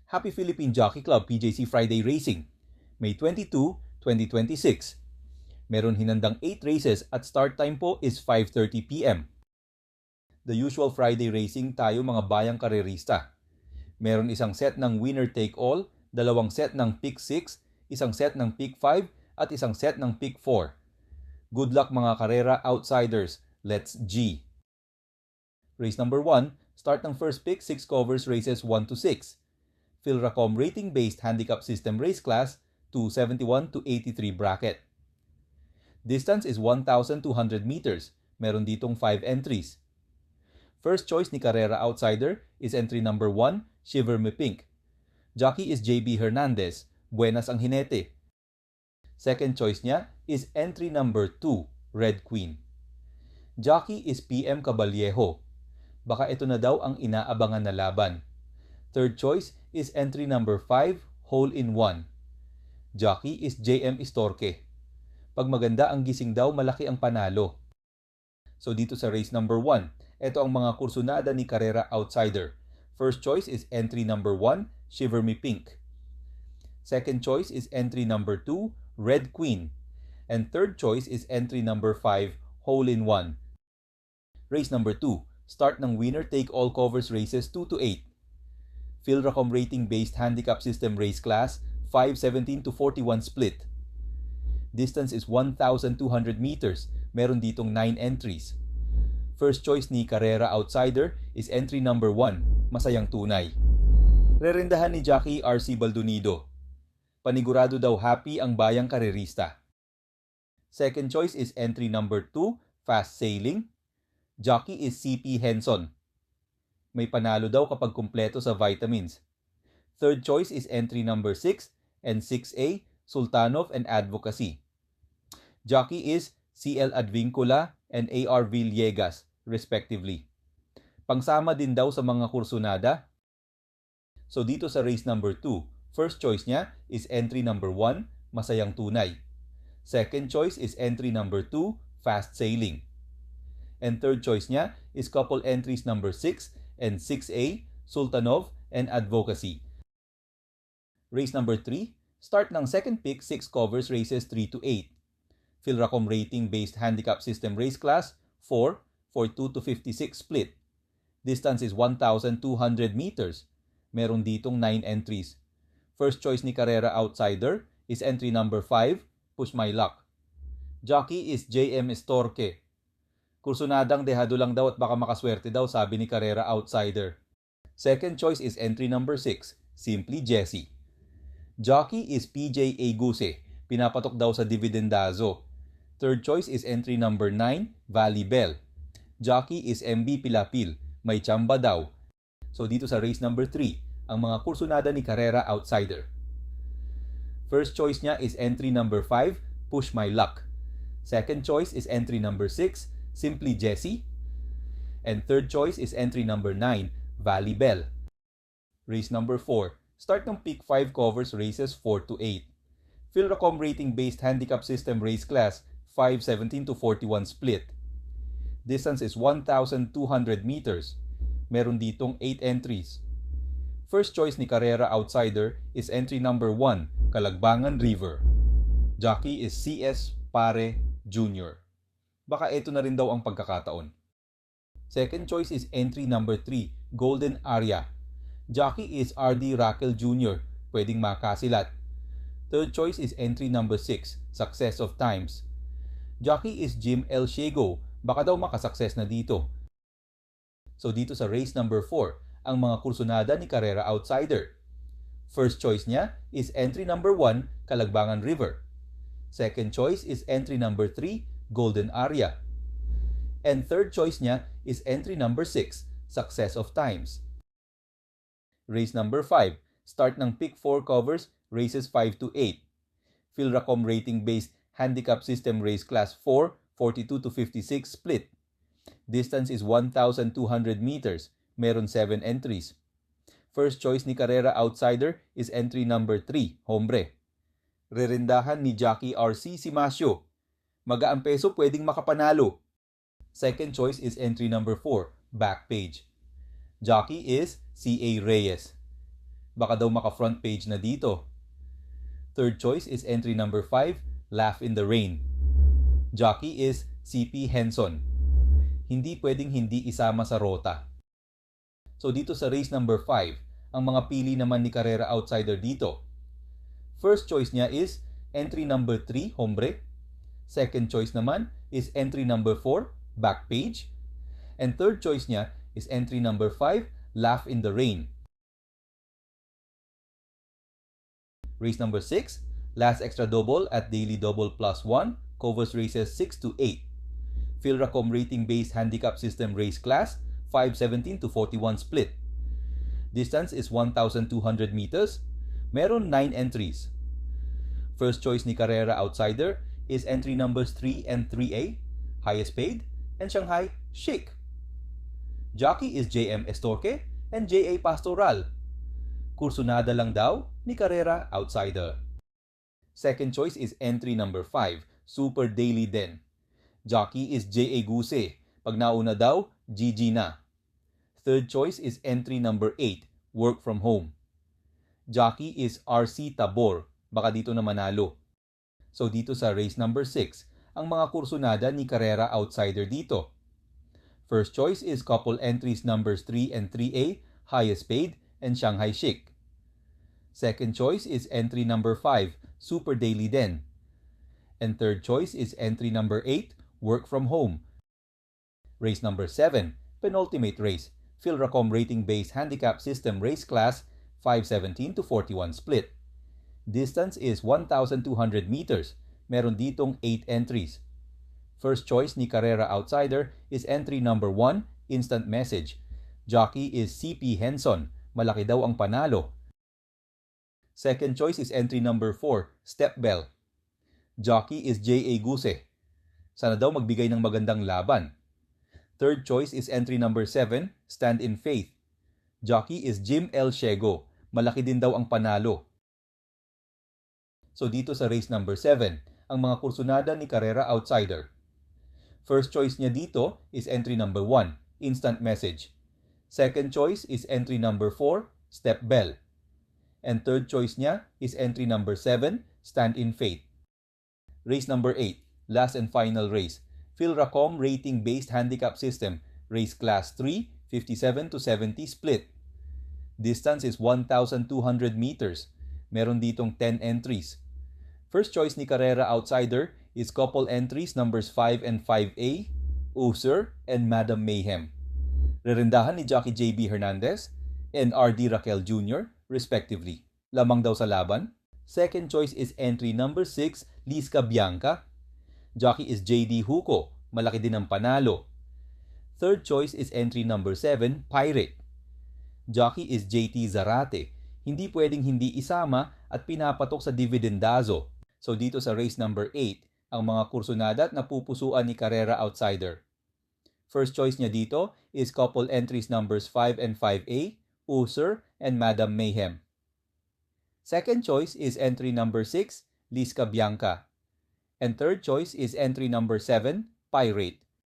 Happy Philippine Jockey Club PJC Friday Racing, May 22, 2026. Meron hinandang 8 races at start time po is 5:30 p.m. The usual Friday racing tayo mga bayang karerista. Meron isang set ng winner take all, dalawang set ng pick 6, isang set ng pick 5, at isang set ng pick 4. Good luck mga karera outsiders. Let's G! Race number 1, start ng first pick, 6 covers races 1 to 6. Philracom rating-based handicap system race class, 271 to 83 bracket. Distance is 1,200 meters. Meron ditong 5 entries. First choice ni Carrera Outsider is entry number 1, Shiver Me Pink. Jockey is JB Hernandez. Buenas ang hinete. Second choice niya is entry number 2, Red Queen. Jockey is PM Caballejo. Baka ito na daw ang inaabangan na laban. Third choice is entry number 5, Hole in 1. Jockey is JM Istorque. Pag maganda ang gising daw, malaki ang panalo. So dito sa race number 1, ito ang mga kursunada ni Carrera Outsider. First choice is entry number 1, Shiver Me Pink. Second choice is entry number 2, Red Queen. And third choice is entry number 5, Hole in 1. Race number 2, start ng winner take all covers races 2 to 8. Philracom rating-based handicap system race class, 5:17 to 41 split. Distance is 1,200 meters. Meron ditong 9 entries. First choice ni Carrera Outsider is entry number 1, Masayang Tunay. Rerendahan ni Jockey RC Baldonido. Panigurado daw happy ang bayang karerista. Second choice is entry number 2, Fast Sailing. Jockey is CP Henson. May panalo daw kapag kumpleto sa vitamins. Third choice is entry number 6 and 6A, Sultanov and Advocacy. Jockey is CL Advincula and AR Villegas, respectively. Pangsama din daw sa mga kursunada. So dito sa race number 2, first choice niya is entry number 1, Masayang Tunay. Second choice is entry number 2, Fast Sailing. And third choice niya is couple entries number 6 and 6A, Sultanov and Advocacy. Race number 3, start ng second pick, 6 covers races 3 to 8. Philracom rating-based handicap system race class, 4, 42 to 56 split. Distance is 1,200 meters. Meron ditong 9 entries. First choice ni Carrera Outsider is entry number 5, Push My Luck. Jockey is JM Estorque. Kursunadang dehado lang daw at baka makaswerte daw, sabi ni Carrera Outsider. Second choice is entry number 6, Simply Jessie. Jockey is PJ Aguse. Pinapatok daw sa Dividendazo. Third choice is entry number 9, Valley Bell. Jockey is MB Pilapil. May tsamba daw. So dito sa race number 3, ang mga kursunada ni Carrera Outsider. First choice niya is entry number 5, Push My Luck. Second choice is entry number 6, Simply Jessie. And third choice is entry number 9, Valley Bell. Race number 4, start ng pick 5 covers races 4 to 8. Philracom rating-based handicap system race class, 5:17 to 41 split. Distance is 1,200 meters. Meron ditong 8 entries. First choice ni Carrera Outsider is entry number 1, Kalagbangan River. Jockey is CS Pare Jr. Baka ito na rin daw ang pagkakataon. Second choice is entry number 3, Golden Aria. Jockey is RD Raquel Jr. Pwedeng makasilat. Third choice is entry number 6, Success of Times. Jockey is Jim El Shiego. Baka daw makasuccess na dito. So dito sa race number 4, ang mga kursunada ni Carrera Outsider. First choice niya is entry number 1, Kalagbangan River. Second choice is entry number 3, Golden Aria. And third choice niya is entry number 6, Success of Times. Race number 5, start ng pick 4 covers, races 5 to 8. Philracom rating-based handicap system race class 4, 42 to 56 split. Distance is 1,200 meters. Meron 7 entries. First choice ni Carrera Outsider is entry number 3, Hombre. Rerendahan ni Jockey RC Simasio. Magaang peso pwedeng makapanalo. Second choice is entry number 4, Back Page. Jockey is CA Reyes. Baka daw maka-front page na dito. Third choice is entry number 5, Laugh in the Rain. Jockey is CP Henson. Hindi pwedeng hindi isama sa rota. So dito sa race number 5, ang mga pili naman ni Carrera Outsider dito. First choice niya is entry number 3, Hombre. Second choice naman is entry number 4, Back Page. And third choice niya is entry number 5, Laugh in the Rain. Race number 6, last extra double at Daily Double Plus 1, covers races 6 to 8. Philracom rating-based handicap system race class, 5:17 to 41 split. Distance is 1,200 meters. Meron 9 entries. First choice ni Carrera Outsider is entry numbers 3 and 3A, Highest Paid, and Shanghai Chic. Jockey is JM Estorque and JA Pastoral. Kursunada lang daw ni Carrera Outsider. Second choice is entry number 5, Super Daily Den. Jockey is J.A. Guse. Pag nauna daw, GG na. Third choice is entry number 8, Work From Home. Jockey is RC Tabor. Baka dito na manalo. So dito sa race number 6, ang mga kursunada ni Carrera Outsider dito. First choice is couple entries numbers 3 and 3A, Highest Paid, and Shanghai Chic. Second choice is entry number 5, Super Daily Den. And third choice is entry number 8, Work From Home. Race number 7, penultimate race, Philracom rating-based handicap system race class, 5:17 to 41 split. Distance is 1,200 meters. Meron ditong 8 entries. First choice ni Carrera Outsider is entry number 1, Instant Message. Jockey is CP Henson. Malaki daw ang panalo. Second choice is entry number 4, Step Bell. Jockey is J.A. Guse. Sana daw magbigay ng magandang laban. Third choice is entry number 7, Stand in Faith. Jockey is Jim L. Shego. Malaki din daw ang panalo. So dito sa race number 7, ang mga kursunada ni Carrera Outsider. First choice niya dito is entry number 1, Instant Message. Second choice is entry number 4, Step Bell. And third choice niya is entry number 7, Stand in Faith. Race number 8, last and final race, Philracom rating-based handicap system, race class 3, 57 to 70 split. Distance is 1,200 meters. Meron ditong 10 entries. First choice ni Carrera Outsider is couple entries numbers 5 and 5A, User, and Madam Mayhem. Rerindahan ni Jockey JB Hernandez and RD Raquel Jr., respectively. Lamang daw sa laban. Second choice is entry number 6, Lisca Bianca. Jockey is JD Huco. Malaki din ang panalo. Third choice is entry number 7, Pirate. Jockey is JT Zarate. Hindi pwedeng hindi isama at pinapatok sa dividendazo. So dito sa race number 8, ang mga kursunada at napupusuan ni Carrera Outsider. First choice niya dito is couple entries numbers 5 and 5A, User, and Madam Mayhem. Second choice is entry number 6, Lisca Bianca. And third choice is entry number 7, Pirate.